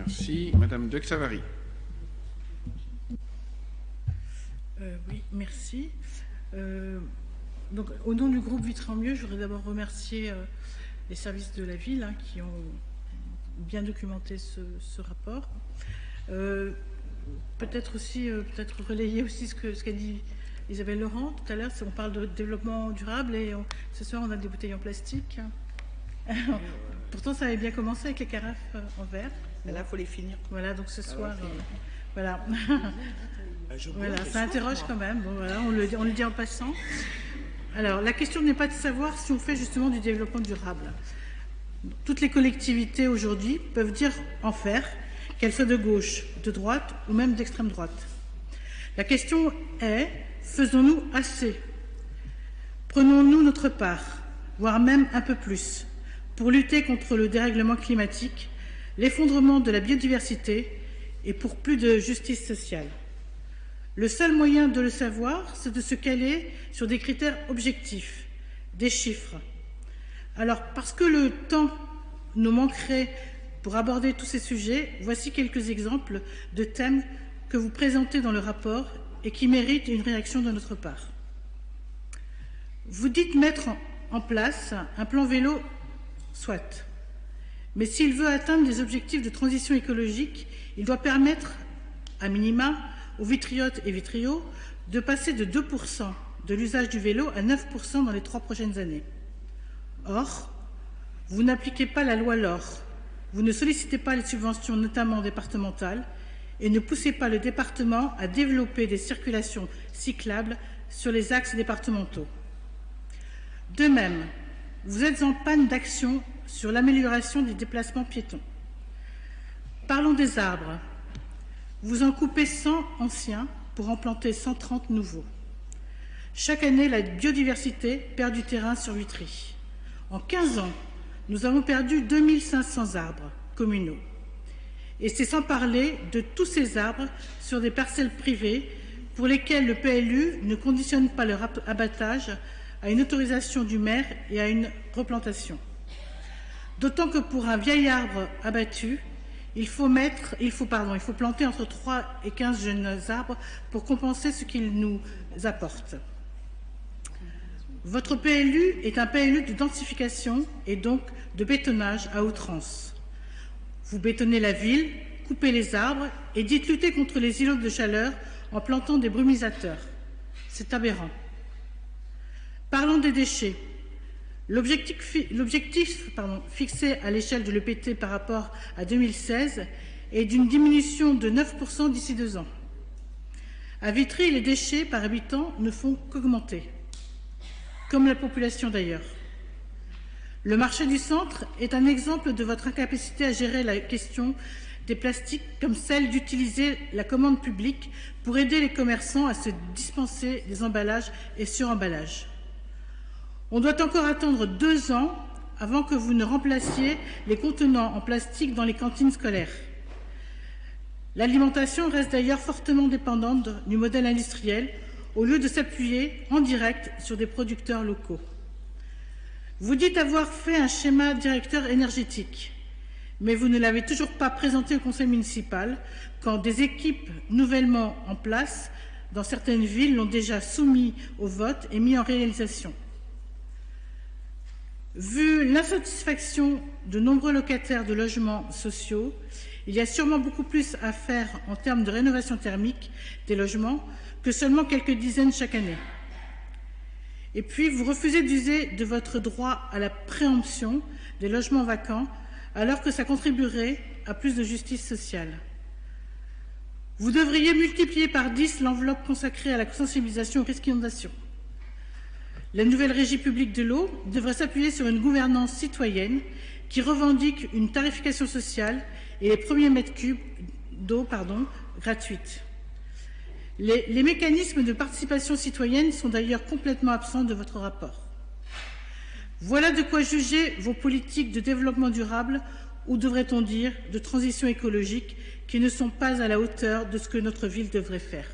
Merci. Madame de Xavary. Oui, merci. Donc, au nom du groupe Vivre en Mieux, je voudrais d'abord remercier les services de la ville qui ont bien documenté ce rapport. Peut-être aussi, relayer aussi ce qu'a dit Isabelle Laurent tout à l'heure. On parle de développement durable et ce soir on a des bouteilles en plastique. Pourtant ça avait bien commencé avec les carafes en verre. Mais là il faut les finir. Voilà, donc ce soir, voilà. Voilà, ça interroge quand même. Bon, voilà, on le dit en passant. Alors, la question n'est pas de savoir si on fait justement du développement durable. Toutes les collectivités aujourd'hui peuvent dire en faire, qu'elles soient de gauche, de droite ou même d'extrême droite. La question est, faisons-nous assez? Prenons-nous notre part, voire même un peu plus, pour lutter contre le dérèglement climatique, l'effondrement de la biodiversité et pour plus de justice sociale? Le seul moyen de le savoir, c'est de se caler sur des critères objectifs, des chiffres. Alors, parce que le temps nous manquerait pour aborder tous ces sujets, voici quelques exemples de thèmes que vous présentez dans le rapport et qui méritent une réaction de notre part. Vous dites mettre en place un plan vélo, soit. Mais s'il veut atteindre des objectifs de transition écologique, il doit permettre, à minima, aux vitriotes et vitriaux de passer de 2% de l'usage du vélo à 9% dans les 3 prochaines années. Or, vous n'appliquez pas la loi LOR, vous ne sollicitez pas les subventions, notamment départementales, et ne poussez pas le département à développer des circulations cyclables sur les axes départementaux. De même, vous êtes en panne d'action sur l'amélioration des déplacements piétons. Parlons des arbres. Vous en coupez 100 anciens pour en planter 130 nouveaux. Chaque année, la biodiversité perd du terrain sur Vitry. En 15 ans, nous avons perdu 2500 arbres communaux. Et c'est sans parler de tous ces arbres sur des parcelles privées pour lesquelles le PLU ne conditionne pas leur abattage à une autorisation du maire et à une replantation. D'autant que pour un vieil arbre abattu, il faut planter entre 3 et 15 jeunes arbres pour compenser ce qu'ils nous apportent. Votre PLU est un PLU de densification et donc de bétonnage à outrance. Vous bétonnez la ville, coupez les arbres et dites lutter contre les îlots de chaleur en plantant des brumisateurs. C'est aberrant. Parlons des déchets. L'objectif fixé à l'échelle de l'EPT par rapport à 2016 est d'une diminution de 9% d'ici 2 ans. À Vitry, les déchets par habitant ne font qu'augmenter, comme la population d'ailleurs. Le marché du centre est un exemple de votre incapacité à gérer la question des plastiques, comme celle d'utiliser la commande publique pour aider les commerçants à se dispenser des emballages et suremballages. On doit encore attendre 2 ans avant que vous ne remplaciez les contenants en plastique dans les cantines scolaires. L'alimentation reste d'ailleurs fortement dépendante du modèle industriel au lieu de s'appuyer en direct sur des producteurs locaux. Vous dites avoir fait un schéma directeur énergétique, mais vous ne l'avez toujours pas présenté au conseil municipal quand des équipes nouvellement en place dans certaines villes l'ont déjà soumis au vote et mis en réalisation. Vu l'insatisfaction de nombreux locataires de logements sociaux, il y a sûrement beaucoup plus à faire en termes de rénovation thermique des logements que seulement quelques dizaines chaque année. Et puis, vous refusez d'user de votre droit à la préemption des logements vacants alors que ça contribuerait à plus de justice sociale. Vous devriez multiplier par 10 l'enveloppe consacrée à la sensibilisation aux risques d'inondation. La nouvelle régie publique de l'eau devrait s'appuyer sur une gouvernance citoyenne qui revendique une tarification sociale et les premiers mètres cubes d'eau gratuite. Les mécanismes de participation citoyenne sont d'ailleurs complètement absents de votre rapport. Voilà de quoi juger vos politiques de développement durable, ou devrait-on dire de transition écologique, qui ne sont pas à la hauteur de ce que notre ville devrait faire.